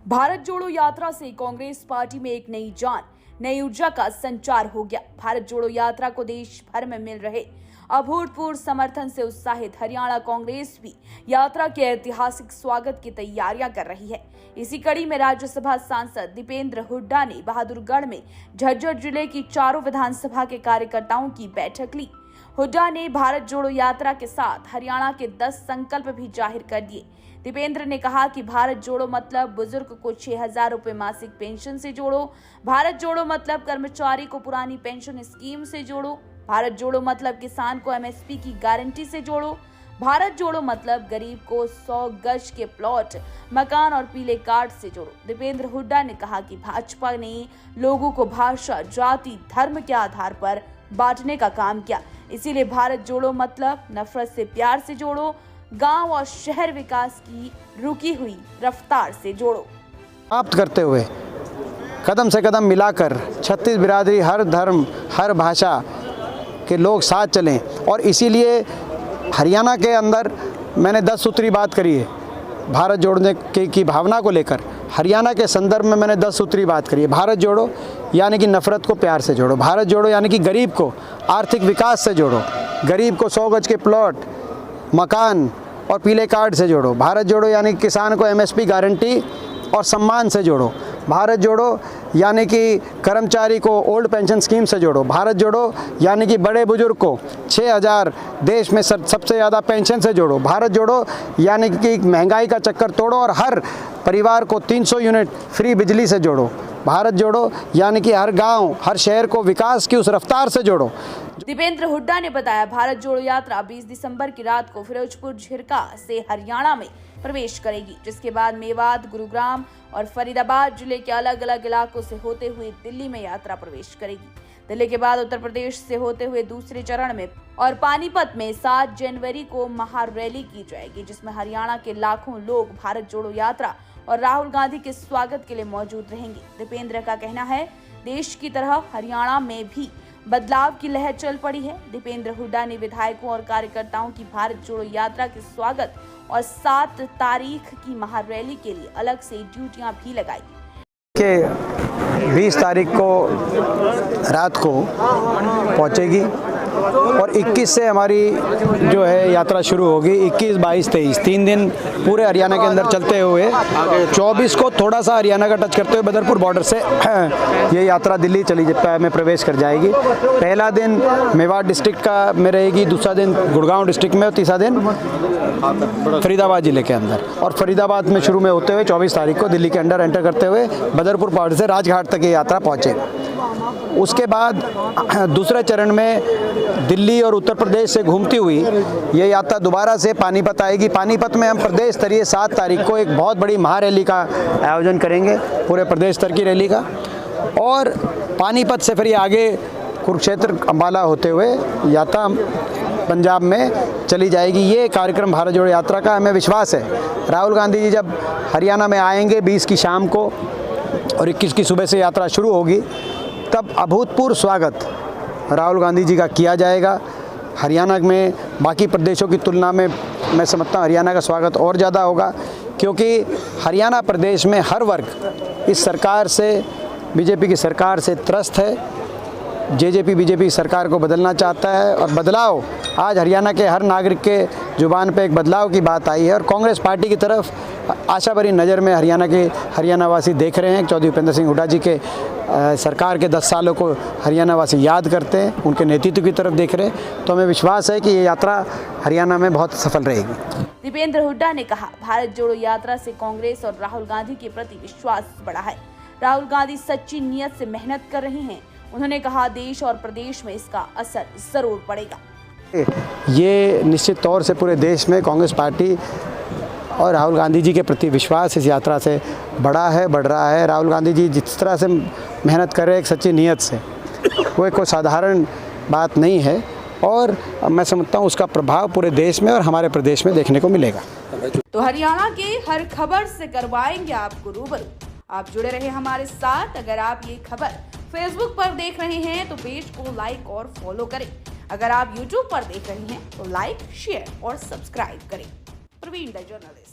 भारत जोड़ो यात्रा से कांग्रेस पार्टी में एक नई जान, नई ऊर्जा का संचार हो गया। भारत जोड़ो यात्रा को देश भर में मिल रहे अभूतपूर्व समर्थन से उत्साहित हरियाणा कांग्रेस भी यात्रा के ऐतिहासिक स्वागत की तैयारियां कर रही है। इसी कड़ी में राज्यसभा सांसद दीपेंद्र हुड्डा ने बहादुरगढ़ में झज्जर जिले की चारों विधानसभा के कार्यकर्ताओं की बैठक ली। हुड्डा ने भारत जोड़ो यात्रा के साथ हरियाणा के 10 संकल्प भी जाहिर कर दिए। दीपेंद्र ने कहा कि भारत जोड़ो मतलब बुजुर्ग को 6,000 रुपए मासिक पेंशन से जोड़ो, भारत जोड़ो मतलब कर्मचारी को पुरानी पेंशन स्कीम से जोड़ो, भारत जोड़ो मतलब किसान को एमएसपी की गारंटी से जोड़ो, भारत जोड़ो मतलब गरीब को 100 गज के प्लॉट, मकान और पीले कार्ड से जोड़ो। दीपेंद्र हुड्डा ने कहा कि भाजपा ने लोगों को भाषा, जाति, धर्म के आधार पर बांटने का काम किया, इसीलिए भारत जोड़ो मतलब नफरत से प्यार से जोड़ो, गांव और शहर विकास की रुकी हुई रफ्तार से जोड़ो। समाप्त करते हुए कदम से कदम मिलाकर छत्तीस बिरादरी, हर धर्म, हर भाषा के लोग साथ चलें, और इसीलिए हरियाणा के अंदर मैंने 10 सूत्री बात करी है। भारत जोड़ने की भावना को लेकर हरियाणा के संदर्भ में मैंने 10 सूत्री बात करी है। भारत जोड़ो यानी कि नफरत को प्यार से जोड़ो, भारत जोड़ो यानी कि गरीब को आर्थिक विकास से जोड़ो, गरीब को 100 गज के प्लॉट, मकान और पीले कार्ड से जोड़ो, भारत जोड़ो यानी किसान को एमएसपी गारंटी और सम्मान से जोड़ो, भारत जोड़ो यानी कि कर्मचारी को ओल्ड पेंशन स्कीम से जोड़ो, भारत जोड़ो यानी कि बड़े बुजुर्ग को 6,000 देश में सबसे ज़्यादा पेंशन से जोड़ो, भारत जोड़ो यानी कि महंगाई का चक्कर तोड़ो और हर परिवार को 300 यूनिट फ्री बिजली से जोड़ो, भारत जोड़ो यानी कि हर गांव, हर शहर को विकास की उस रफ्तार से जोड़ो। दीपेंद्र हुड्डा ने बताया, भारत जोड़ो यात्रा 20 दिसंबर की रात को फिरोजपुर झिरका से हरियाणा में प्रवेश करेगी, जिसके बाद मेवात, गुरुग्राम और फरीदाबाद जिले के अलग अलग इलाकों से होते हुए दिल्ली में यात्रा प्रवेश करेगी। दिल्ली के बाद उत्तर प्रदेश से होते हुए दूसरे चरण में और पानीपत में 7 जनवरी को महारैली की जाएगी, जिसमें हरियाणा के लाखों लोग भारत जोड़ो यात्रा और राहुल गांधी के स्वागत के लिए मौजूद रहेंगे। दीपेंद्र का कहना है, देश की तरह हरियाणा में भी बदलाव की लहर चल पड़ी है। दीपेंद्र हुड्डा ने विधायकों और कार्यकर्ताओं की भारत जोड़ो यात्रा के स्वागत और 7 तारीख की महारैली के लिए अलग से ड्यूटियां भी लगाई कि 20 तारीख को रात को पहुंचेगी और 21 से हमारी जो है यात्रा शुरू होगी। 21, 22, 23 3 दिन पूरे हरियाणा के अंदर चलते हुए 24 को थोड़ा सा हरियाणा का टच करते हुए बदरपुर बॉर्डर से ये यात्रा दिल्ली में प्रवेश कर जाएगी। पहला दिन मेवात डिस्ट्रिक्ट का में रहेगी, दूसरा दिन गुड़गांव डिस्ट्रिक्ट में और तीसरा दिन फरीदाबाद जिले के अंदर, और फरीदाबाद में शुरू में होते हुए 24 तारीख को दिल्ली के अंदर एंटर करते हुए बदरपुर बॉर्डर से राजघाट तक ये यात्रा पहुँचे। उसके बाद दूसरे चरण में दिल्ली और उत्तर प्रदेश से घूमती हुई ये यात्रा दोबारा से पानीपत आएगी। पानीपत में हम प्रदेश स्तरीय 7 तारीख को एक बहुत बड़ी महारैली का आयोजन करेंगे, पूरे प्रदेश स्तर की रैली का, और पानीपत से फिर ये आगे कुरुक्षेत्र, अंबाला होते हुए यात्रा पंजाब में चली जाएगी। ये कार्यक्रम भारत जोड़ो यात्रा का हमें विश्वास है, राहुल गांधी जी जब हरियाणा में आएंगे 20 की शाम को और 21 की सुबह से यात्रा शुरू होगी, तब अभूतपूर्व स्वागत राहुल गांधी जी का किया जाएगा। हरियाणा में बाकी प्रदेशों की तुलना में मैं समझता हूँ हरियाणा का स्वागत और ज़्यादा होगा, क्योंकि हरियाणा प्रदेश में हर वर्ग इस सरकार से, बीजेपी की सरकार से त्रस्त है। जेजेपी बीजेपी सरकार को बदलना चाहता है और बदलाव आज हरियाणा के हर नागरिक के जुबान पे एक बदलाव की बात आई है, और कांग्रेस पार्टी की तरफ आशा भरी नज़र में हरियाणावासी देख रहे हैं। चौधरी भूपेंद्र सिंह हुड्डा जी के सरकार के 10 सालों को हरियाणावासी याद करते हैं, उनके नेतृत्व की तरफ देख रहे हैं, तो हमें विश्वास है कि ये यात्रा हरियाणा में बहुत सफल रहेगी। दीपेंद्र हुड्डा ने कहा, भारत जोड़ो यात्रा से कांग्रेस और राहुल गांधी के प्रति विश्वास बढ़ा है। राहुल गांधी सच्ची नीयत से मेहनत कर रहे हैं। उन्होंने कहा, देश और प्रदेश में इसका असर जरूर पड़ेगा। ये निश्चित तौर से पूरे देश में कांग्रेस पार्टी और राहुल गांधी जी के प्रति विश्वास इस यात्रा से बढ़ रहा है। राहुल गांधी जी जिस तरह से मेहनत कर रहे हैं एक सच्ची नीयत से, वो कोई साधारण बात नहीं है, और मैं समझता हूँ उसका प्रभाव पूरे देश में और हमारे प्रदेश में देखने को मिलेगा। तो हरियाणा के हर खबर से करवाएंगे आपको रूबरू। आप जुड़े रहे हमारे साथ। अगर आप ये खबर फेसबुक पर देख रहे हैं तो पेज को लाइक और फॉलो करें। अगर आप यूट्यूब पर देख रहे हैं तो लाइक, शेयर और सब्सक्राइब करें। Praveen the journalist.